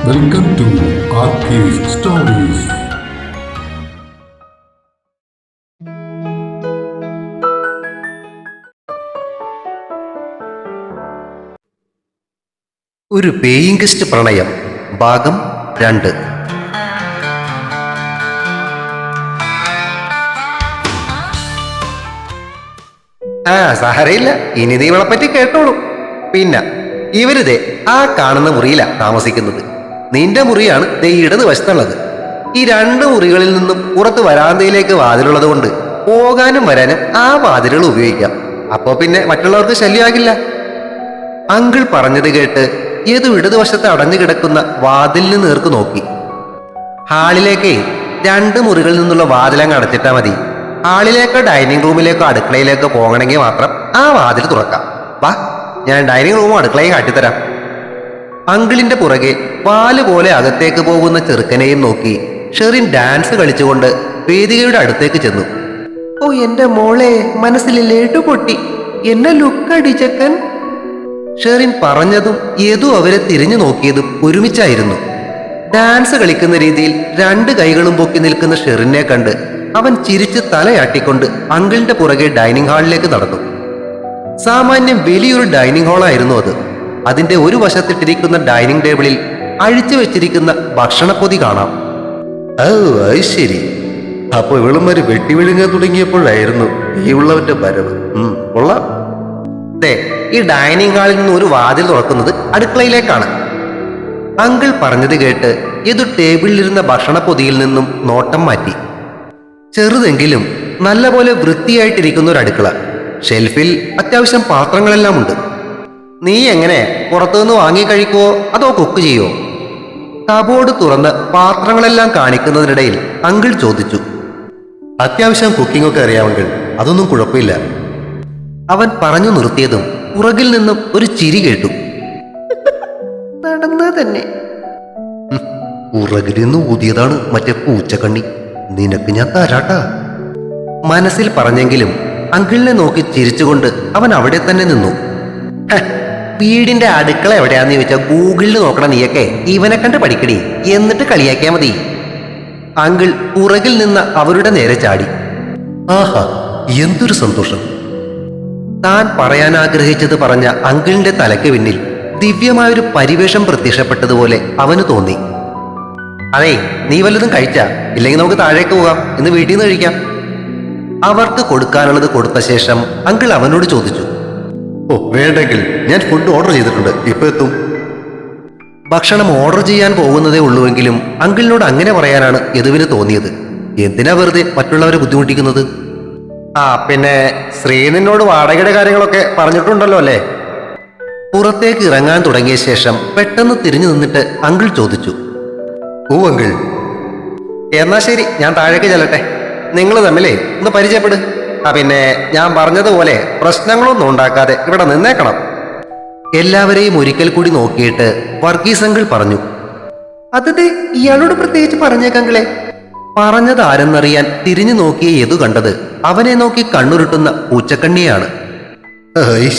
Welcome to ആർക്കേസ് stories. ഒരു paying guest പ്രണയം ഭാഗം 2. സാരയില്ല, ഇനി നീ ഇവളെപ്പറ്റി കേട്ടോളൂ. പിന്നെ ഇവരിതേ ആ കാണുന്ന മുറിയിലാ താമസിക്കുന്നത്. നിന്റെ മുറിയാണ് ദേ ഇടത് വശത്തുള്ളത്. ഈ 2 മുറികളിൽ നിന്നും പുറത്ത് വരാന്തയിലേക്ക് വാതിലുള്ളത് കൊണ്ട് പോകാനും വരാനും ആ വാതിലുകൾ ഉപയോഗിക്കാം. അപ്പോ പിന്നെ മറ്റുള്ളവർക്ക് ശല്യമാകില്ല. അങ്കിൾ പറഞ്ഞത് കേട്ട് ഏതു ഇടതുവശത്ത് അടഞ്ഞു കിടക്കുന്ന വാതിലിന് നേർക്ക് നോക്കി. ഹാളിലേക്ക് 2 മുറികളിൽ നിന്നുള്ള വാതിലങ്ങ് അടച്ചിട്ടാ മതി. ഹാളിലേക്കോ ഡൈനിങ് റൂമിലേക്കോ അടുക്കളയിലേക്കോ പോകണമെങ്കിൽ മാത്രം ആ വാതിൽ തുറക്കാം. വാ, ഞാൻ ഡൈനിങ് റൂമും അടുക്കളയും കാട്ടിത്തരാം. അങ്കിളിന്റെ പുറകെ വാല് പോലെ അകത്തേക്ക് പോകുന്ന ചെറുക്കനെയും നോക്കി ഷെറിൻ ഡാൻസ് കളിച്ചുകൊണ്ട് വേദികയുടെ അടുത്തേക്ക് ചെന്നു. ഓ എന്റെ മോളെ, മനസ്സിൽ ലേട്ടു പൊട്ടി, എന്നെ ലുക്കടി ചെക്കൻ. ഷെറിൻ പറഞ്ഞതും യദു അവരെ തിരിഞ്ഞു നോക്കിയതും ഒരുമിച്ചായിരുന്നു. ഡാൻസ് കളിക്കുന്ന രീതിയിൽ 2 കൈകളും പൊക്കി നിൽക്കുന്ന ഷെറിനെ കണ്ട് അവൻ ചിരിച്ച് തലയാട്ടിക്കൊണ്ട് അങ്കിളിന്റെ പുറകെ ഡൈനിങ് ഹാളിലേക്ക് നടന്നു. സാമാന്യം വലിയൊരു ഡൈനിങ് ഹാളായിരുന്നു അത്. അതിന്റെ ഒരു വശത്തിട്ടിരിക്കുന്ന ഡൈനിങ് ടേബിളിൽ അഴിച്ചു വെച്ചിരിക്കുന്ന ഭക്ഷണപ്പൊതി കാണാം. ഓ അത് ശരി, അപ്പൊ ഇവളുമാര് വെട്ടി വിഴുങ്ങാൻ തുടങ്ങിയപ്പോഴായിരുന്നു ഈ ഉള്ളവന്റെ വരവ്. കൊള്ളാം. ഈ ഡൈനിങ് ഹാളിൽ നിന്ന് ഒരു വാതിൽ തുറക്കുന്നത് അടുക്കളയിലേക്കാണ്. അങ്കിൾ പറഞ്ഞത് കേട്ട് ഇത് ടേബിളിലിരുന്ന ഭക്ഷണപ്പൊതിയിൽ നിന്നും നോട്ടം മാറ്റി. ചെറുതെങ്കിലും നല്ലപോലെ വൃത്തിയായിട്ടിരിക്കുന്ന ഒരു അടുക്കള. ഷെൽഫിൽ അത്യാവശ്യം പാത്രങ്ങളെല്ലാം ഉണ്ട്. നീ എങ്ങനെ പുറത്തുനിന്ന് വാങ്ങി കഴിക്കുവോ അതോ കുക്ക് ചെയ്യുവോ? കബോർഡ് തുറന്ന് പാത്രങ്ങളെല്ലാം കാണിക്കുന്നതിനിടയിൽ അങ്കിൾ ചോദിച്ചു. അത്യാവശ്യം കുക്കിംഗ് ഒക്കെ അറിയാമെങ്കിൽ അതൊന്നും കുഴപ്പമില്ല. അവൻ പറഞ്ഞു നിർത്തിയതും പുറകിൽ നിന്നും ഒരു ചിരി കേട്ടു. നടന്ന തന്നെ പുറകിൽ നിന്ന് ഊതിയതാണ് മറ്റേ പൂച്ചക്കണ്ണി. നിനക്ക് ഞാൻ തരാട്ടാ. മനസ്സിൽ പറഞ്ഞെങ്കിലും അങ്കിളിനെ നോക്കി ചിരിച്ചുകൊണ്ട് അവൻ അവിടെ തന്നെ നിന്നു. വീടിന്റെ അടുക്കള എവിടെയാന്ന് ചോദിച്ചാൽ ഗൂഗിളിൽ നോക്കണം. നീയൊക്കെ ഇവനെ കണ്ട് പഠിക്കടി, എന്നിട്ട് കളിയാക്കിയാ മതി. അങ്കിൾ പുറകിൽ നിന്ന് അവരുടെ നേരെ ചാടി. ആഹാ, എന്തൊരു സന്തോഷം. താൻ പറയാൻ ആഗ്രഹിച്ചത് പറഞ്ഞ അങ്കിളിന്റെ തലയ്ക്ക് പിന്നിൽ ദിവ്യമായൊരു പരിവേഷം പ്രത്യക്ഷപ്പെട്ടതുപോലെ അവന് തോന്നി. അതെ, നീ വല്ലതും കഴിച്ചാ? ഇല്ലെങ്കിൽ നമുക്ക് താഴേക്ക് പോകാം, ഇന്ന് വീട്ടിൽ നിന്ന് കഴിക്കാം. അവർക്ക് കൊടുക്കാനുള്ളത് കൊടുത്ത ശേഷം അങ്കിൾ അവനോട് ചോദിച്ചു. ഓ വേണ്ടെങ്കിൽ ഞാൻ ഫുഡ് ഓർഡർ ചെയ്തിട്ടുണ്ട്, ഇപ്പൊ എത്തും. ഭക്ഷണം ഓർഡർ ചെയ്യാൻ പോകുന്നതേ ഉള്ളുവെങ്കിലും അങ്കിളിനോട് അങ്ങനെ പറയാനാണ് യദുവിന് തോന്നിയത്. എന്തിനാ വെറുതെ മറ്റുള്ളവരെ ബുദ്ധിമുട്ടിക്കുന്നത്? പിന്നെ ശ്രീനിന്നോട് വാടകയുടെ കാര്യങ്ങളൊക്കെ പറഞ്ഞിട്ടുണ്ടല്ലോ അല്ലേ? പുറത്തേക്ക് ഇറങ്ങാൻ തുടങ്ങിയ ശേഷം പെട്ടെന്ന് തിരിഞ്ഞു നിന്നിട്ട് അങ്കിൾ ചോദിച്ചു. ഓ അങ്കിൾ, എന്നാ ശരി, ഞാൻ താഴേക്ക് ചെല്ലട്ടെ. നിങ്ങൾ തമ്മിലേ ഒന്ന് പരിചയപ്പെട്. പിന്നെ ഞാൻ പറഞ്ഞതുപോലെ പ്രശ്നങ്ങളൊന്നും ഉണ്ടാക്കാതെ ഇവിടെ നിന്നേക്കണം. എല്ലാവരെയും ഒരിക്കൽ കൂടി നോക്കിയിട്ട് വർഗീസ് അങ്കിൾ പറഞ്ഞു. അതെ, ഇയാളോട് പ്രത്യേകിച്ച് പറഞ്ഞേക്കങ്കിളെ. പറഞ്ഞത് ആരെന്നറിയാൻ തിരിഞ്ഞു നോക്കിയ യദു കണ്ടത് അവനെ നോക്കി കണ്ണുരുട്ടുന്ന പൂച്ചക്കണ്ണിയാണ്.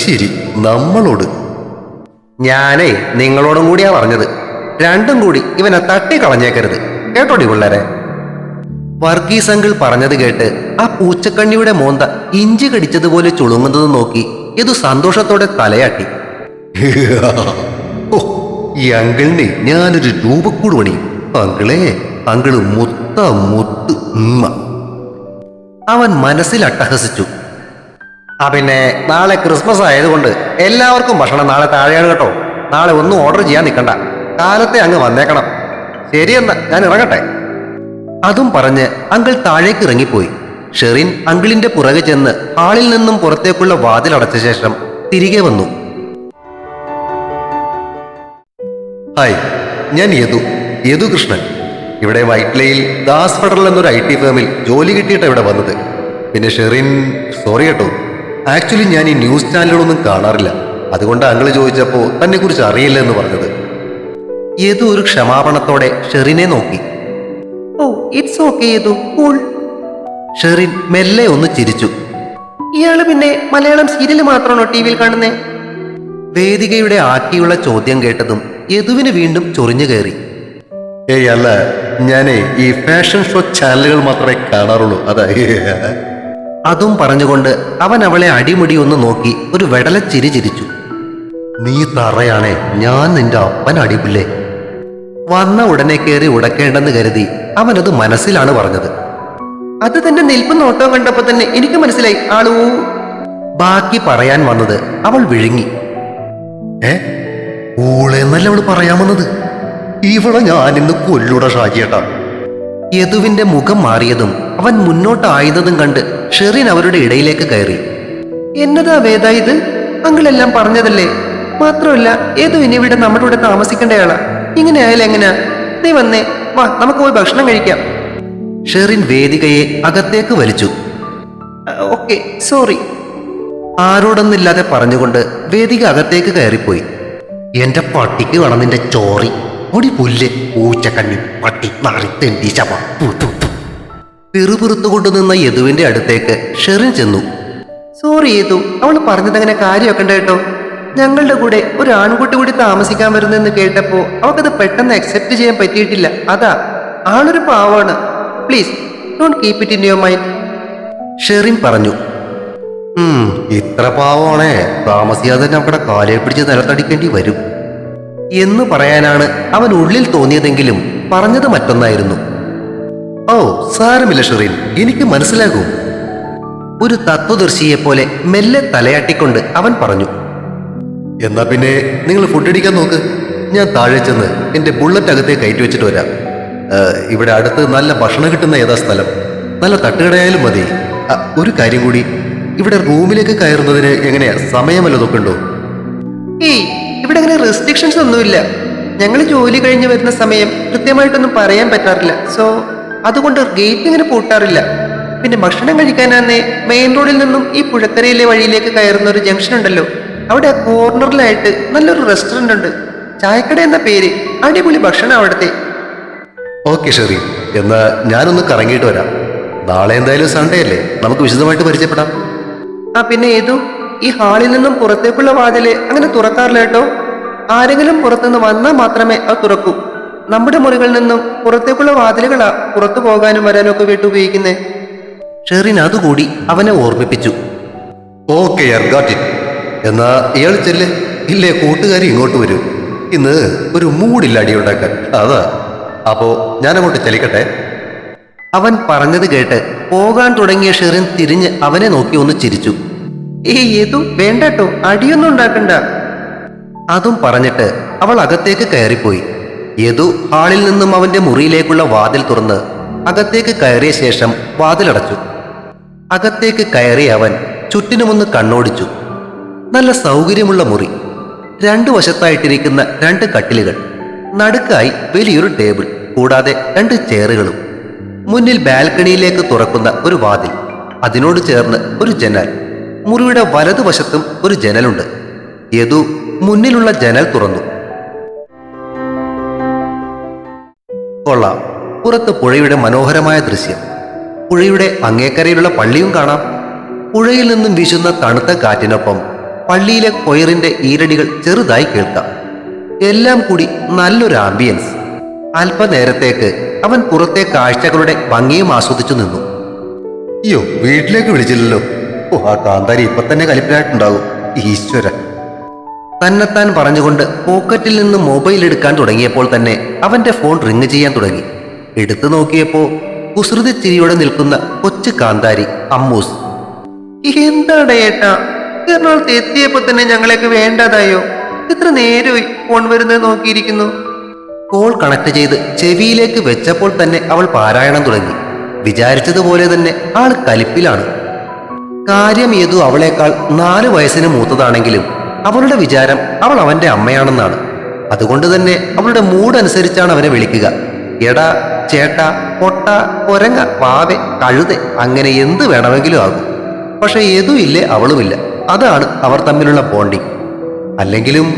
ശരി, നമ്മളോട്? ഞാനേ നിങ്ങളോടും കൂടിയാ പറഞ്ഞത്. 2ഉം കൂടി ഇവനെ തട്ടിക്കളഞ്ഞേക്കരുത്, കേട്ടോടി പിള്ളേരെ. വർഗീസ് അങ്കിൾ പറഞ്ഞത് കേട്ട് ആ പൂച്ചക്കണ്ണിയുടെ മോന്ത ഇഞ്ചി കടിച്ചതുപോലെ ചുളുങ്ങുന്നത് നോക്കി യദു സന്തോഷത്തോടെ തലയാട്ടി. ഈ അങ്കിളിനെ ഞാനൊരു രൂപക്കൂട് പണിയും. അങ്കിളെ, അങ്കിള് മുത്ത് ഉമ്മ. അവൻ മനസ്സിൽ അട്ടഹസിച്ചു. പിന്നെ നാളെ ക്രിസ്മസ് ആയതുകൊണ്ട് എല്ലാവർക്കും ഭക്ഷണം നാളെ താഴെയാണ് കേട്ടോ. നാളെ ഒന്നും ഓർഡർ ചെയ്യാൻ നിൽക്കണ്ട, കാലത്തെ അങ്ങ് വന്നേക്കണം. ശരിയെന്നാ, ഞാൻ ഇറങ്ങട്ടെ. അതും പറഞ്ഞ് അങ്കിൾ താഴേക്ക് ഇറങ്ങിപ്പോയി. ഷെറിൻ അങ്കിളിന്റെ പുറകെ ചെന്ന് ഹാളിൽ നിന്നും പുറത്തേക്കുള്ള വാതിൽ അടച്ച ശേഷം തിരികെ വന്നു. ഹായ്, ഞാൻ യദു കൃഷ്ണൻ. ഇവിടെ വൈറ്റ്ലയിൽ ദാസ് ഫെഡറൽ എന്നൊരു IT ഫേമിൽ ജോലി കിട്ടിയിട്ടാണ് ഇവിടെ വന്നത്. പിന്നെ ഷെറിൻ, സോറി കേട്ടോ, ആക്ച്വലി ഞാൻ ഈ ന്യൂസ് ചാനലുകളൊന്നും കാണാറില്ല. അതുകൊണ്ട് അങ്കിള് ചോദിച്ചപ്പോ തന്നെ കുറിച്ച് അറിയില്ല എന്ന് പറഞ്ഞത്. യദു ഒരു ക്ഷമാപണത്തോടെ ഷെറിനെ നോക്കി. Oh it's okay Yadu, cool. Sherin മെല്ലെ ഒന്ന് ചിരിച്ചു. ഇയാള് പിന്നെ മലയാളം സീരിയൽ മാത്രമാണോ TV കാണുന്നേ? വേദികയുടെ ആക്കിയുള്ള ചോദ്യം കേട്ടതും യദുവിന് വീണ്ടും ചൊറിഞ്ഞു കയറി. ഏയ് അല്ല, ഞാനേ ഈ ഫാഷൻ ഷോ ചാനലുകൾ മാത്രമേ കാണാറുള്ളൂ, അതാ. അതും പറഞ്ഞുകൊണ്ട് അവൻ അവളെ അടിമുടി ഒന്ന് നോക്കി ഒരു വെടല ചിരി ചിരിച്ചു. നീ തറയാണേ, ഞാൻ നിന്റെ അപ്പൻ അടിപിള്ളേ. വന്ന ഉടനെ കയറി ഉടക്കേണ്ടെന്ന് കരുതി അവനത് മനസ്സിലാണ് പറഞ്ഞത്. അത് തന്നെ നിൽപ്പ് നോട്ടം കണ്ടപ്പോ തന്നെ എനിക്ക് മനസ്സിലായി ആളൂ. ബാക്കി പറയാൻ വന്നത് അവൾ വിഴുങ്ങി. ഊളെന്നല്ല അവള് പറയാൻ വന്നത്. ഇവളെ ഞാൻ ഇന്ന് കൊല്ലൂട ഷാജിയേട്ടാ. യദുവിന്റെ മുഖം മാറിയതും അവൻ മുന്നോട്ടായുന്നതും കണ്ട് ഷെറിൻ അവരുടെ ഇടയിലേക്ക് കയറി. എന്നതാ വേദ ഇത്? അങ്കിളെല്ലാം പറഞ്ഞതല്ലേ. മാത്രമല്ല യദു ഇനി ഇവിടെ നമ്മുടെ കൂടെ താമസിക്കേണ്ടയാളാ. ഇങ്ങനെ ആയാലും എങ്ങനെയാ? നീ വന്നേ, വാ നമുക്ക് പോയി ഭക്ഷണം കഴിക്കാം. ഷെറിൻ വേദികയെ അകത്തേക്ക് വലിച്ചു. Okay, sorry. ആരോടൊന്നില്ലാതെ പറഞ്ഞുകൊണ്ട് വേദിക അകത്തേക്ക് കയറിപ്പോയി. എന്റെ പട്ടിക്ക് വേണം നിന്റെ ചോറി. ഒടി പുല്ല്, പൂച്ചക്കണ്ണി, പട്ടി, നാറി, തെണ്ടി, ശവ. പിറുപിറുത്തുകൊണ്ടു നിന്ന യദുവിന്റെ അടുത്തേക്ക് ഷെറിൻ ചെന്നു. സോറി യദു, അവള് പറഞ്ഞതങ്ങനെ കാര്യമൊക്കെ കേട്ടോ. ഞങ്ങളുടെ കൂടെ ഒരു ആൺകുട്ടി കൂടി താമസിക്കാൻ വരുന്നെന്ന് കേട്ടപ്പോ അവക്കത് പെട്ടെന്ന് അക്സെപ്റ്റ് ചെയ്യാൻ പറ്റിയിട്ടില്ല. അതാ. ആളൊരു പാവാണ്. Please don't keep it in your mind. Sherin പറഞ്ഞു. ഇത്ര പാവമാണേ, താമസിയാതെ നമ്മുടെ കാലയെ പിടിച്ച് നിലത്തടിക്കേണ്ടി വരും എന്ന് പറയാനാണ് അവൻ ഉള്ളിൽ തോന്നിയതെങ്കിലും പറഞ്ഞത് മറ്റൊന്നായിരുന്നു. ഓ സാരമില്ല ഷെറിൻ, എനിക്ക് മനസ്സിലാകൂ. ഒരു തത്വദർശിയെ പോലെ മെല്ലെ തലയാട്ടിക്കൊണ്ട് അവൻ പറഞ്ഞു. എന്നാ പിന്നെ നിങ്ങൾ ഫുഡ് അടിക്കാൻ നോക്ക്. ഞാൻ താഴെ ചെന്ന് എന്റെ ബുള്ളറ്റ് അകത്തെ കയറ്റി വെച്ചിട്ട് വരാം. ഇവിടെ അടുത്ത് നല്ല ഭക്ഷണം കിട്ടുന്ന ഏതാ സ്ഥലം? നല്ല തട്ടുകടയായാലും മതി. ഒരു കാര്യം കൂടി, ഇവിടെ റൂമിലേക്ക് കയറുന്നതിന് എങ്ങനെയാ, സമയമല്ലതൊക്കെ ഉണ്ടോ? ഏയ്, ഇവിടെ അങ്ങനെ റെസ്ട്രിക്ഷൻസ് ഒന്നുമില്ല. ഞങ്ങൾ ജോലി കഴിഞ്ഞ് വരുന്ന സമയം കൃത്യമായിട്ടൊന്നും പറയാൻ പറ്റാറില്ല. സോ അതുകൊണ്ട് ഗേറ്റ് ഇങ്ങനെ പൂട്ടാറില്ല. പിന്നെ ഭക്ഷണം കഴിക്കാനാന്നേ മെയിൻ റോഡിൽ നിന്നും ഈ പുഴക്കരയിലെ വഴിയിലേക്ക് കയറുന്ന ഒരു ജംഗ്ഷൻ ഉണ്ടല്ലോ, അവിടെ ആ കോർണറിലായിട്ട് നല്ലൊരു റെസ്റ്റോറന്റ് ഉണ്ട്. ചായക്കട എന്ന പേര്. അടിപൊളി ഭക്ഷണം അവിടുത്തെ. ഓക്കെ ഷെറി, എന്നാ ഞാനൊന്ന് കറങ്ങിയിട്ട് വരാം. നാളെ എന്തായാലും സൺഡേ അല്ലേ, നമുക്ക് വിശദമായിട്ട് പരിചയപ്പെടാം. പിന്നെ ഏതു, ഈ ഹാളിൽ നിന്നും പുറത്തേക്കുള്ള വാതില് അങ്ങനെ തുറക്കാറില്ല കേട്ടോ. ആരെങ്കിലും പുറത്തുനിന്ന് വന്നാൽ മാത്രമേ അത് തുറക്കൂ. നമ്മുടെ മുറികളിൽ നിന്നും പുറത്തേക്കുള്ള വാതിലുകളാ പുറത്തു പോകാനും വരാനും ഒക്കെ വീട്ടു ഉപയോഗിക്കുന്നേ. ഷെറിൻ അതുകൂടി അവനെ ഓർമ്മിപ്പിച്ചു. ഓക്കെ, എന്നാ ഇയാൾ ചെല്ല്. ഇല്ലേ, കൂട്ടുകാരി ഇങ്ങോട്ട് വരൂ. ഇന്ന് ഒരു മൂടില്ല അടിയുണ്ടാക്കാൻ, അതാ. അപ്പോ ഞാനങ്ങോട്ട് ചലിക്കട്ടെ. അവൻ പറഞ്ഞത് കേട്ട് പോകാൻ തുടങ്ങിയ ഷെറിൻ തിരിഞ്ഞ് അവനെ നോക്കി ഒന്ന് ചിരിച്ചു. ഏയ് യദു, വേണ്ടട്ടോ, അടിയൊന്നും ഉണ്ടാക്കണ്ട. അതും പറഞ്ഞിട്ട് അവൾ അകത്തേക്ക് കയറിപ്പോയി. യദു ഹാളിൽ നിന്നും അവന്റെ മുറിയിലേക്കുള്ള വാതിൽ തുറന്ന് അകത്തേക്ക് കയറിയ ശേഷം വാതിലടച്ചു. അകത്തേക്ക് കയറിയ അവൻ ചുറ്റിനുമൊന്ന് കണ്ണോടിച്ചു. നല്ല സൗകര്യമുള്ള മുറി. രണ്ടു വശത്തായിട്ടിരിക്കുന്ന 2 കട്ടിലുകൾ, നടുക്കായി വലിയൊരു ടേബിൾ, കൂടാതെ 2 ചെയറുകളും. മുന്നിൽ ബാൽക്കണിയിലേക്ക് തുറക്കുന്ന ഒരു വാതിൽ, അതിനോട് ചേർന്ന് ഒരു ജനൽ. മുറിയുടെ വലതുവശത്തും ഒരു ജനലുണ്ട്. യദു മുന്നിലുള്ള ജനൽ തുറന്നു. കൊള്ളാം, പുറത്ത് പുഴയുടെ മനോഹരമായ ദൃശ്യം. പുഴയുടെ അങ്ങേക്കരയിലുള്ള പള്ളിയും കാണാം. പുഴയിൽ നിന്നും വീശുന്ന തണുത്ത കാറ്റിനൊപ്പം പള്ളിയിലെ കൊയറിന്റെ ഈരടികൾ ചെറുതായി കേൾക്കാം. എല്ലാം കൂടി നല്ലൊരു ആംബിയൻസ്. അല്പനേരത്തേക്ക് അവൻ പുറത്തെ കാഴ്ചകളുടെ ഭംഗിയും ആസ്വദിച്ചു നിന്നു. അയ്യോ, വീട്ടിലേക്ക് വിളിച്ചില്ലല്ലോ. ആ കാന്താരി ഇപ്പൊ തന്നെ കലിപ്പിലായിട്ടുണ്ടാകും. ഈശ്വര. തന്നെത്താൻ പറഞ്ഞുകൊണ്ട് പോക്കറ്റിൽ നിന്ന് മൊബൈൽ എടുക്കാൻ തുടങ്ങിയപ്പോൾ തന്നെ അവന്റെ ഫോൺ റിങ് ചെയ്യാൻ തുടങ്ങി. എടുത്തു നോക്കിയപ്പോ കുസൃതി ചിരിയോടെ നിൽക്കുന്ന കൊച്ചു കാന്താരി അമ്മൂസ്. എന്താണ് ഏട്ടാ, എറണാകുളത്ത് എത്തിയപ്പോ തന്നെ ഞങ്ങളെയൊക്കെ വേണ്ടാതായോ? ഇത്ര നേരമായി ഫോൺ വരുന്നത് നോക്കിയിരിക്കുന്നു. കോൾ കണക്ട് ചെയ്ത് ചെവിയിലേക്ക് വെച്ചപ്പോൾ തന്നെ അവൾ പാരായണം തുടങ്ങി. വിചാരിച്ചതുപോലെ തന്നെ ആൾ കലിപ്പിലാണ്. കാര്യം യദു അവളേക്കാൾ 4 വയസ്സിന് മൂത്തതാണെങ്കിലും അവളുടെ വിചാരം അവൾ അവന്റെ അമ്മയാണെന്നാണ്. അതുകൊണ്ട് തന്നെ അവളുടെ മൂഡ് അനുസരിച്ചാണ് അവനെ വിളിക്കുക. എടാ, ചേട്ടാ, പൊട്ട, കൊരങ്ങ, പാവെ, കഴുതെ, അങ്ങനെ എന്ത് വേണമെങ്കിലും ആകും. പക്ഷെ യദു ഇല്ലേ അവളുമില്ല. അതാണ് അവർ തമ്മിലുള്ള ബോണ്ടിങ്. അല്ലെങ്കിലും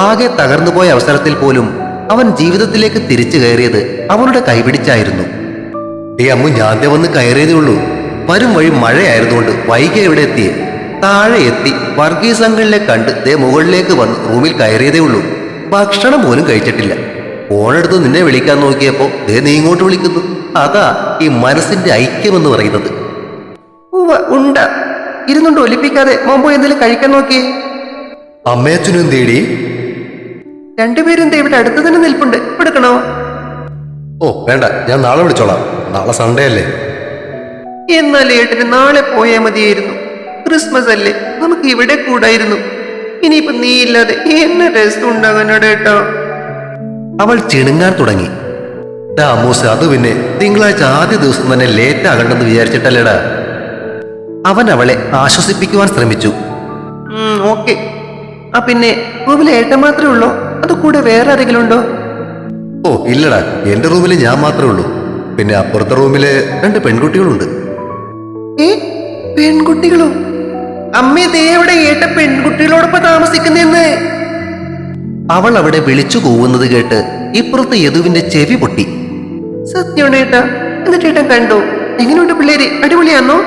ആകെ തകർന്നുപോയ അവസരത്തിൽ പോലും അവൻ ജീവിതത്തിലേക്ക് തിരിച്ചു കയറിയത് അവളുടെ കൈപിടിച്ചായിരുന്നു. അമ്മു, ഞാൻ വന്ന് കയറിയതേ ഉള്ളൂ. വരും വഴി മഴയായിരുന്നുകൊണ്ട് വൈകി എവിടെ എത്തിയേ? താഴെ എത്തി വർഗീസ് അങ്കിളിനെ കണ്ട് മുകളിലേക്ക് വന്ന് റൂമിൽ കയറിയതേ ഉള്ളൂ. ഭക്ഷണം പോലും കഴിച്ചിട്ടില്ല. ഫോണെടുത്ത് നിന്നെ വിളിക്കാൻ നോക്കിയപ്പോ ദേ നീ ഇങ്ങോട്ട് വിളിക്കുന്നു. അതാ ഈ മനസ്സിന്റെ ഐക്യമെന്ന് പറയുന്നത്. ഉണ്ട ഇരുന്നുണ്ട് ഒലിപ്പിക്കാതെ മുമ്പ് എന്തെങ്കിലും കഴിക്കാൻ നോക്കിയേ. അമ്മയച്ഛനും തേടി രണ്ടുപേരും ഇവിടെ അടുത്ത് തന്നെ നിൽപ്പുണ്ട്. എടുക്കണോ? ഓ വേണ്ട, ഞാൻ നാളെ വിളിച്ചോളാം. നാളെ സൺഡേ അല്ലേ. എന്നാൽ ഏട്ടന് നാളെ പോയാൽ മതിയായിരുന്നു. ക്രിസ്മസ് അല്ലേ, നമുക്ക് ഇവിടെ കൂടായിരുന്നു. ഇനിയിപ്പൊ നീ ഇല്ലാതെ എന്നെ രസം ഉണ്ടാകാനോടേട്ടോ. അവൾ ചിണുങ്ങാൻ തുടങ്ങി. അമ്മൂസ്, അത് പിന്നെ തിങ്കളാഴ്ച ആദ്യ ദിവസം തന്നെ ലേറ്റ് ആകണ്ടെന്ന് വിചാരിച്ചിട്ടല്ലേടാ. അവൻ അവളെ ആശ്വസിപ്പിക്കുവാൻ ശ്രമിച്ചു. ഓക്കെ. ആ പിന്നെ റൂമിൽ ഏട്ടൻ മാത്രമേ ഉള്ളൂ, അത് കൂടെ വേറെ ആരെങ്കിലും ഉണ്ടോ? ഓ ഇല്ലടാ, എന്റെ റൂമിൽ ഞാൻ മാത്രമേ ഉള്ളൂ. പിന്നെ അപ്പുറത്തെ റൂമില് 2 പെൺകുട്ടികളുണ്ട്. പെൺകുട്ടികളോ? അമ്മേ, ദേവിടെ ഏട്ട പെൺകുട്ടികളോടൊപ്പം താമസിക്കുന്നെന്ന്. അവൾ അവിടെ വിളിച്ചു കൂവുന്നത് കേട്ട് ഇപ്പുറത്ത് യദുവിന്റെ ചെവി പൊട്ടി. സത്യമാണ് ഏട്ടാ. എന്നിട്ട് ഏട്ടൻ കണ്ടോ? എങ്ങനെയുണ്ട് പിള്ളേര്? അടിപൊളിയാന്നോ?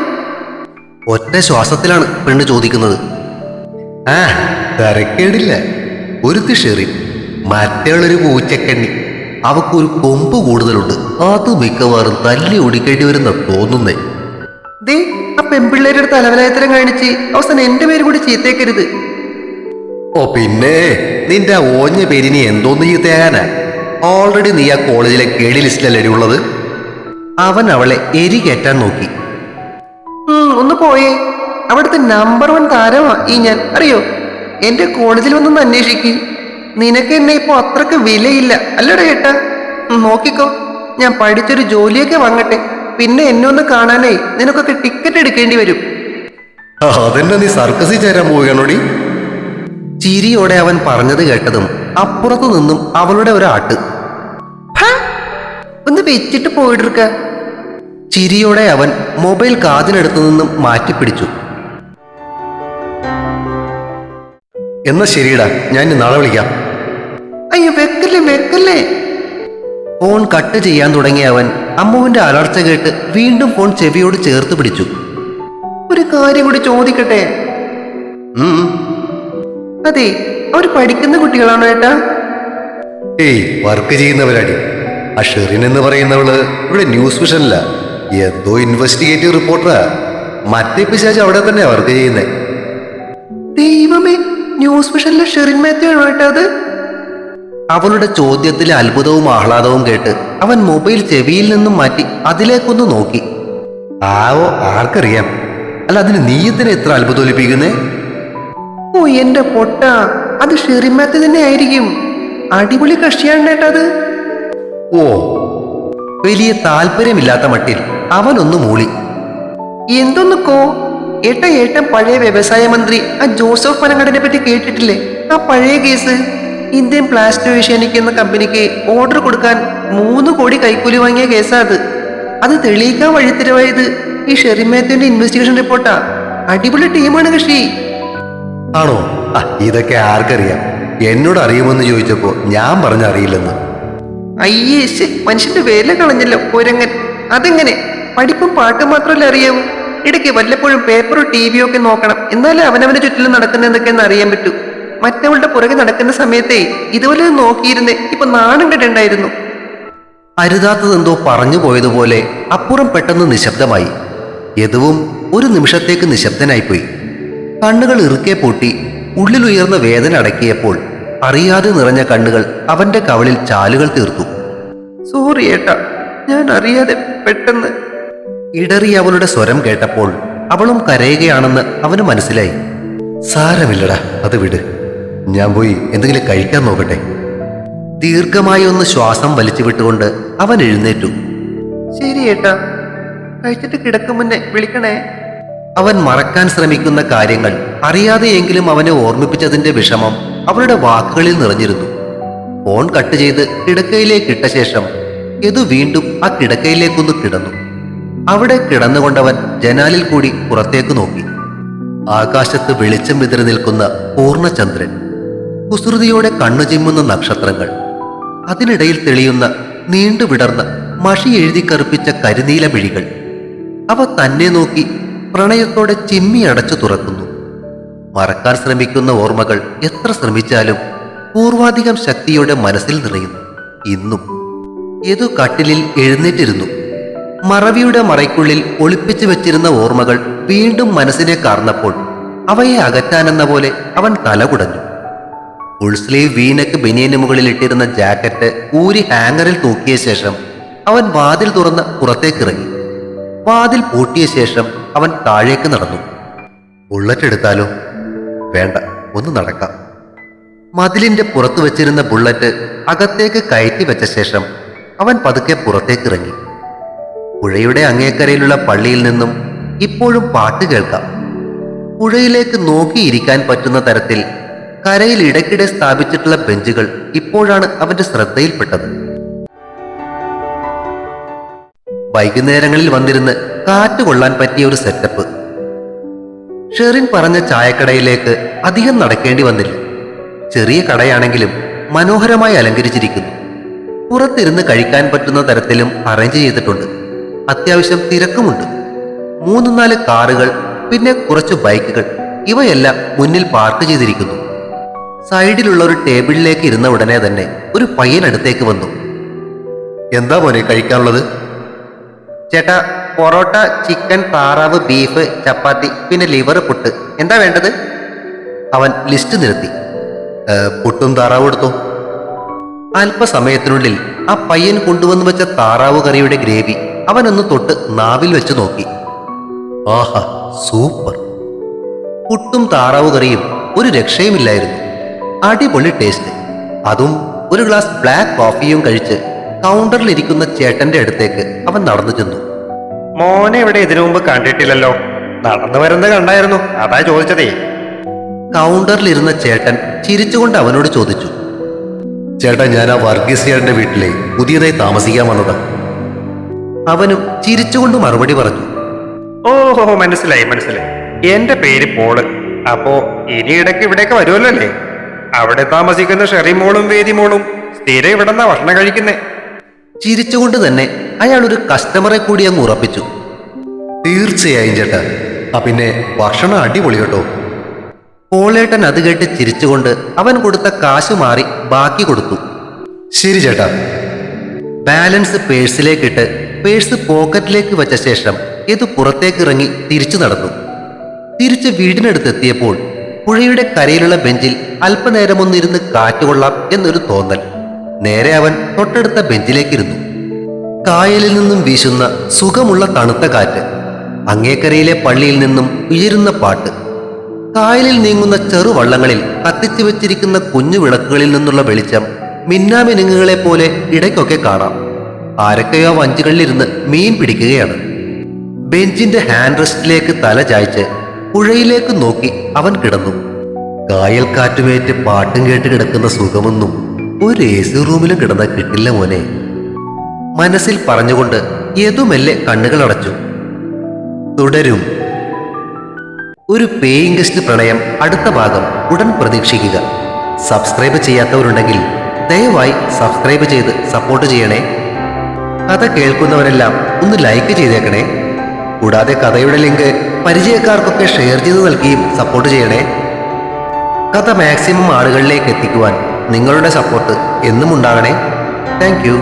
ഒറ്റ ശ്വാസത്തിലാണ് പെണ്ണ് ചോദിക്കുന്നത്. ആ തരക്കേടില്ല. ഒരുത്തി ഷെറി, മറ്റേളൊരു പൂച്ചക്കണ്ണി. അവക്കൊരു കൊമ്പ് കൂടുതലുണ്ട്. അത് മിക്കവാറും തല്ലി ഓടിക്കേണ്ടി വരുന്ന തോന്നുന്നേ. ദേ, ആ പെൺപിള്ളേരുടെ തലവലായത്തരം കാണിച്ച് അവസാനം എന്റെ പേര് കൂടി ചീത്തേക്കരുത്. ഓ പിന്നെ നിന്റെ ആ ഓഞ്ഞ പേരിനി എന്തോന്ന് ചീത്തയാകാനാ? ഓൾറെഡി നീ ആ കോളേജിലെ കേടി ലിസ്റ്റിലല്ലേ ഉള്ളത്. അവൻ അവളെ എരി കയറ്റാൻ നോക്കി. ഒന്ന് പോയേ. അവിടുത്തെ നമ്പർ 1 താരമാ ഈ ഞാൻ, അറിയോ? എന്റെ കോളേജിൽ വന്നൊന്ന് അന്വേഷിക്ക്. നിനക്ക് എന്നെ ഇപ്പൊ അത്രക്ക് വിലയില്ല അല്ലടാ ഏട്ടാ. നോക്കിക്കോ, ഞാൻ പഠിച്ചൊരു ജോലിയൊക്കെ വാങ്ങട്ടെ. പിന്നെ എന്നെ ഒന്ന് കാണാനായി നിനക്കൊക്കെ ടിക്കറ്റ് എടുക്കേണ്ടി വരും. അതെന്നെ, നീ സർക്കസിൽ ചേരാൻ പോവുകയാണോടി? ചിരിയോടെ അവൻ പറഞ്ഞത് കേട്ടതും അപ്പുറത്തു നിന്നും അവളുടെ ഒരാട്ട്. ഒന്ന് വെച്ചിട്ട് പോയിടുക്ക. ചിരിയോടെ അവൻ മൊബൈൽ കാതിനടുത്തു നിന്നും മാറ്റിപ്പിടിച്ചു. എന്നാ ശരിയടാ, ഞാൻ നാളെ വിളിക്കാം. അയ്യോ വെക്കല്ലേ. ഫോൺ കട്ട് ചെയ്യാൻ തുടങ്ങിയ അവൻ അമ്മുവിന്റെ അലർച്ച കേട്ട് വീണ്ടും ഫോൺ ചെവിയോട് ചേർത്ത് പിടിച്ചു. ഒരു കാര്യം കൂടി ചോദിക്കട്ടെ? അതെ, അവർ പഠിക്കുന്ന കുട്ടികളാണോ ഏട്ടാ? ഏയ്, വർക്ക് ചെയ്യുന്നവരാടി. ആ ഷെറിൻ എന്ന് പറയുന്നവള് ഇവിടെ ന്യൂസ് വിഷനില്ല, എന്തോ ഇൻവെസ്റ്റിഗേറ്റീവ് റിപ്പോർട്ടറാ. മറ്റേ പിശാച് അവിടെ തന്നെ വർക്ക് ചെയ്യുന്നേ. ദൈവമേ, ന്യൂസ് വിഷനിലെ ഷെറിൻ മാത്യു ആണോ ഏട്ടാ അത്? അവളുടെ ചോദ്യത്തിലെ അത്ഭുതവും ആഹ്ലാദവും കേട്ട് അവൻ മൊബൈൽ ചെവിയിൽ നിന്നും മാറ്റി അതിലേക്കൊന്ന് നോക്കി. ആവോ, ആർക്കറിയാം. അല്ല, അതിന് നീയത്തിനെ എത്ര അത്ഭുതമൊലിപ്പിക്കുന്നേ? ഓ എന്റെ പൊട്ട, അത് ഷെറിൻ മാത്യു തന്നെ ആയിരിക്കും. അടിപൊളി കക്ഷിയാണ്ടേട്ടത്. ഓ, വലിയ താല്പര്യമില്ലാത്ത മട്ടിൽ അവനൊന്ന് മൂളി. എന്തൊന്നുക്കോ ഏട്ടൻ പഴയ വ്യവസായ മന്ത്രി ആ ജോസഫ് പനങ്ങടനെ പറ്റി കേട്ടിട്ടില്ലേ? ആ പഴയ കേസ്. ഇന്ത്യൻ പ്ലാസ്റ്റോ ഏഷ്യാനിക് എന്ന കമ്പനിക്ക് ഓർഡർ കൊടുക്കാൻ 3 കോടി കൈക്കൂലി വാങ്ങിയ കേസാ അത്. അത് തെളിയിക്കാൻ വഴിത്തിരിവായത് ഈ ഷെറിൻ മാത്യുവിന്റെ ഇൻവെസ്റ്റിഗേഷൻ റിപ്പോർട്ടാ. അടിപൊളി ടീമാണ് കക്ഷി. ആണോ? ഇതൊക്കെ ആർക്കറിയാം? എന്നോട് അറിയുമെന്ന് ചോദിച്ചപ്പോ ഞാൻ പറഞ്ഞറിയില്ലെന്ന്. അയ്യേ, മനുഷ്യന്റെ വേല കളഞ്ഞല്ലോ കുരങ്ങൻ. അതെങ്ങനെ? പഠിപ്പും പാട്ടും മാത്രമല്ല അറിയാവൂ. ഇടയ്ക്ക് വല്ലപ്പോഴും പേപ്പറോ ടിവിയോ ഒക്കെ നോക്കണം. എന്നാലേ അവനവന്റെ ചുറ്റിലും നടക്കുന്ന എന്തൊക്കെയെന്ന് അറിയാൻ പറ്റൂ. മറ്റവളുടെ പുറകെ നടക്കുന്ന സമയത്തേ ഇതുപോലെ നോക്കിയിരുന്നേ ഇപ്പൊ നാണം കെട്ടുണ്ടായിരുന്നു. അരുതാത്തതെന്തോ പറഞ്ഞു പോയതുപോലെ അപ്പുറം പെട്ടെന്ന് നിശബ്ദമായി. യദുവും ഒരു നിമിഷത്തേക്ക് നിശബ്ദനായിപ്പോയി. കണ്ണുകൾ ഇറുക്കെ പൂട്ടി ഉള്ളിലുയർന്ന വേദന അടക്കിയപ്പോൾ അറിയാതെ നിറഞ്ഞ കണ്ണുകൾ അവന്റെ കവളിൽ ചാലുകൾ തീർത്തു. സോറി ഏട്ടാ, ഞാൻ അറിയാതെ പെട്ടെന്ന്. ഇടറി അവളുടെ സ്വരം കേട്ടപ്പോൾ അവളും കരയുകയാണെന്ന് അവന് മനസ്സിലായി. സാരമില്ലടാ, അത് വിട്. ഞാൻ പോയി എന്തെങ്കിലും കഴിക്കാൻ നോക്കട്ടെ. ദീർഘമായി ഒന്ന് ശ്വാസം വലിച്ചു വിട്ടുകൊണ്ട് അവൻ എഴുന്നേറ്റു. ശരി ഏട്ടാ, കഴിച്ചിട്ട് കിടക്കും മുന്നേ വിളിക്കണേ. അവൻ മറക്കാൻ ശ്രമിക്കുന്ന കാര്യങ്ങൾ അറിയാതെയെങ്കിലും അവനെ ഓർമ്മിപ്പിച്ചതിന്റെ വിഷമം അവളുടെ വാക്കുകളിൽ നിറഞ്ഞിരുന്നു. ഫോൺ കട്ട് ചെയ്ത് കിടക്കയിലേക്ക് ഇട്ട ശേഷം യദു വീണ്ടും ആ കിടക്കയിലേക്കൊന്ന് കിടന്നു. അവിടെ കിടന്നുകൊണ്ടവൻ ജനാലിൽ കൂടി പുറത്തേക്ക് നോക്കി. ആകാശത്ത് വെളിച്ചം വിതറി നിൽക്കുന്ന പൂർണ്ണചന്ദ്രൻ, കുസൃതിയോടെ കണ്ണു ചിമ്മുന്ന നക്ഷത്രങ്ങൾ, അതിനിടയിൽ തെളിയുന്ന നീണ്ടു വിടർന്ന മഷി എഴുതി കറുപ്പിച്ച കരിനീല മിഴികൾ. അവ തന്നെ നോക്കി പ്രണയത്തോടെ ചിമ്മി അടച്ചു തുറക്കുന്നു. മറക്കാൻ ശ്രമിക്കുന്ന ഓർമ്മകൾ എത്ര ശ്രമിച്ചാലും പൂർവാധികം ശക്തിയോടെ മനസ്സിൽ നിറയുന്നു. ഇന്നും. യദു കട്ടിലിൽ എഴുന്നേറ്റിരുന്നു. മറവിയുടെ മറയ്ക്കുള്ളിൽ ഒളിപ്പിച്ചു വെച്ചിരുന്ന ഓർമ്മകൾ വീണ്ടും മനസ്സിനെ കാർന്നപ്പോൾ അവയെ അകറ്റാനെന്ന പോലെ അവൻ തലകുടഞ്ഞു. ഫുൾ സ്ലീവ് വീനക്ക് ബനിയന് മുകളിൽ ഇട്ടിരുന്ന ജാക്കറ്റ് ഊരി ഹാങ്ങറിൽ തൂക്കിയ ശേഷം അവൻ വാതിൽ തുറന്ന് പുറത്തേക്കിറങ്ങി. വാതിൽ പൂട്ടിയ ശേഷം അവൻ താഴേക്ക് നടന്നു. ബുള്ളറ്റ് എടുത്താലോ? വേണ്ട, ഒന്ന് നടക്കാം. മതിലിന്റെ പുറത്തു വെച്ചിരുന്ന ബുള്ളറ്റ് അകത്തേക്ക് കയറ്റി വെച്ച ശേഷം അവൻ പതുക്കെ പുറത്തേക്കിറങ്ങി. പുഴയുടെ അങ്ങേക്കരയിലുള്ള പള്ളിയിൽ നിന്നും ഇപ്പോഴും പാട്ട് കേൾക്കാം. പുഴയിലേക്ക് നോക്കിയിരിക്കാൻ പറ്റുന്ന തരത്തിൽ കരയിൽ ഇടയ്ക്കിടെ സ്ഥാപിച്ചിട്ടുള്ള ബെഞ്ചുകൾ ഇപ്പോഴാണ് അവന്റെ ശ്രദ്ധയിൽപ്പെട്ടത്. വൈകുന്നേരങ്ങളിൽ വന്നിരുന്ന് കാറ്റ് കൊള്ളാൻ പറ്റിയ ഒരു സെറ്റപ്പ്. ഷെറിൻ പറഞ്ഞ ചായക്കടയിലേക്ക് അധികം നടക്കേണ്ടി വന്നില്ല. ചെറിയ കടയാണെങ്കിലും മനോഹരമായി അലങ്കരിച്ചിരിക്കുന്നു. പുറത്തിരുന്ന് കഴിക്കാൻ പറ്റുന്ന തരത്തിലും അറേഞ്ച് ചെയ്തിട്ടുണ്ട്. അത്യാവശ്യം തിരക്കുമുണ്ട്. 3-4 കാറുകൾ, പിന്നെ കുറച്ച് ബൈക്കുകൾ, ഇവയെല്ലാം മുന്നിൽ പാർക്ക് ചെയ്തിരിക്കുന്നു. സൈഡിലുള്ള ഒരു ടേബിളിലേക്ക് ഇരുന്ന ഉടനെ തന്നെ ഒരു പയ്യൻ അടുത്തേക്ക് വന്നു. എന്താ മോനെ കഴിക്കാനുള്ളത്? ചേട്ടാ, പൊറോട്ട, ചിക്കൻ, താറാവ്, ബീഫ്, ചപ്പാത്തി, പിന്നെ ലിവർ, പുട്ട്. എന്താ വേണ്ടത്? അവൻ ലിസ്റ്റ് നിരത്തി. പുട്ടും താറാവും എടുത്തോ. അല്പസമയത്തിനുള്ളിൽ ആ പയ്യൻ കൊണ്ടുവന്നു വെച്ച താറാവ് കറിയുടെ ഗ്രേവി അവനൊന്ന് തൊട്ട് നാവിൽ വെച്ച് നോക്കി. ആഹാ, സൂപ്പർ! പുട്ടും താറാവ് കറിയും ഒരു രക്ഷയുമില്ലായിരുന്നു. അടിപൊളി ടേസ്റ്റ്. അതും ഒരു ഗ്ലാസ് ബ്ലാക്ക് കോഫിയും കഴിച്ച് കൗണ്ടറിലിരിക്കുന്ന ചേട്ടന്റെ അടുത്തേക്ക് അവൻ നടന്നു ചെന്നു. മോനെ ഇവിടെ ഇതിനു മുമ്പ് കണ്ടിട്ടില്ലല്ലോ. നടന്നു വരുന്നത് കണ്ടായിരുന്നു, അതാ ചോദിച്ചതേ. കൗണ്ടറിലിരുന്ന ചേട്ടൻ ചിരിച്ചുകൊണ്ട് അവനോട് ചോദിച്ചു. ചേട്ടാ, ഞാൻ ആ വർഗീസ് ചേട്ടന്റെ വീട്ടിലെ പുതിയതായി താമസിക്കാൻ വന്നതാ. അവനും ചിരിച്ചുകൊണ്ട് മറുപടി പറഞ്ഞു. ഓഹോ, മനസ്സിലായി മനസ്സിലായി. എന്റെ പേര് പോള്. അപ്പോ ഇനി ഇടയ്ക്ക് ഇവിടേക്ക് വരുമല്ലോ അല്ലേ? അവിടെ താമസിക്കുന്ന ഷെറിമോളും വേദിമോളും സ്ഥിരം ഇവിടെന്നാ ഭക്ഷണം കഴിക്കുന്നേ. ചിരിച്ചുകൊണ്ട് തന്നെ അയാൾ ഒരു കസ്റ്റമറെ കൂടി അങ്ങ് ഉറപ്പിച്ചു. തീർച്ചയായും ചേട്ടാ. പിന്നെ ഭക്ഷണം അടിപൊളി കേട്ടോ. പോളേട്ടൻ അത് കേട്ട് ചിരിച്ചുകൊണ്ട് അവൻ കൊടുത്ത കാശ് മാറി ബാക്കി കൊടുത്തു. ശരി ചേട്ടാ. ബാലൻസ് പേഴ്സിലേക്കിട്ട് പേഴ്സ് പോക്കറ്റിലേക്ക് വെച്ച ശേഷം ഇത് പുറത്തേക്കിറങ്ങി തിരിച്ചു നടന്നു. തിരിച്ച് വീടിനടുത്തെത്തിയപ്പോൾ പുഴയുടെ കരയിലുള്ള ബെഞ്ചിൽ അല്പനേരമൊന്നിരുന്ന് കാറ്റുകൊള്ളാം എന്നൊരു തോന്നൽ. നേരെ അവൻ തൊട്ടടുത്ത ബെഞ്ചിലേക്കിരുന്നു. കായലിൽ നിന്നും വീശുന്ന സുഖമുള്ള തണുത്ത കാറ്റ്, അങ്ങേക്കരയിലെ പള്ളിയിൽ നിന്നും ഉയരുന്ന പാട്ട്, കായലിൽ നീങ്ങുന്ന ചെറുവള്ളങ്ങളിൽ കത്തിച്ചു വെച്ചിരിക്കുന്ന കുഞ്ഞു വിളക്കുകളിൽ നിന്നുള്ള വെളിച്ചം മിന്നാമിനുങ്ങുകളെ പോലെ ഇടയ്ക്കൊക്കെ കാണാം. ആരൊക്കെയോ വഞ്ചികളിലിരുന്ന് മീൻ പിടിക്കുകയാണ്. ബെഞ്ചിന്റെ ഹാൻഡ് റെസ്റ്റിലേക്ക് തല ചായ്ച്ച് പുഴയിലേക്ക് നോക്കി അവൻ കിടന്നു. കായൽ കാറ്റുമേറ്റ് പാട്ടും കേട്ട് കിടക്കുന്ന സുഖമൊന്നും ഒരു AC റൂമിലും കിടന്ന കിട്ടില്ല മോനെ. മനസ്സിൽ പറഞ്ഞുകൊണ്ട് യദുമെല്ലെ കണ്ണുകളടച്ചു. തുടരും. ഒരു പേയിങ് ഗസ്റ്റ് പ്രണയം അടുത്ത ഭാഗം ഉടൻ പ്രതീക്ഷിക്കുക. സബ്സ്ക്രൈബ് ചെയ്യാത്തവരുണ്ടെങ്കിൽ ദയവായി സബ്സ്ക്രൈബ് ചെയ്ത് സപ്പോർട്ട് ചെയ്യണേ. കഥ കേൾക്കുന്നവരെല്ലാം ഒന്ന് ലൈക്ക് ചെയ്തേക്കണേ. കൂടാതെ കഥയുടെ ലിങ്ക് പരിചയക്കാർക്കൊക്കെ ഷെയർ ചെയ്ത് നൽകുകയും സപ്പോർട്ട് ചെയ്യണേ. കഥ മാക്സിമം ആളുകളിലേക്ക് എത്തിക്കുവാൻ നിങ്ങളുടെ സപ്പോർട്ട് എന്നും ഉണ്ടാകണേ. Thank you.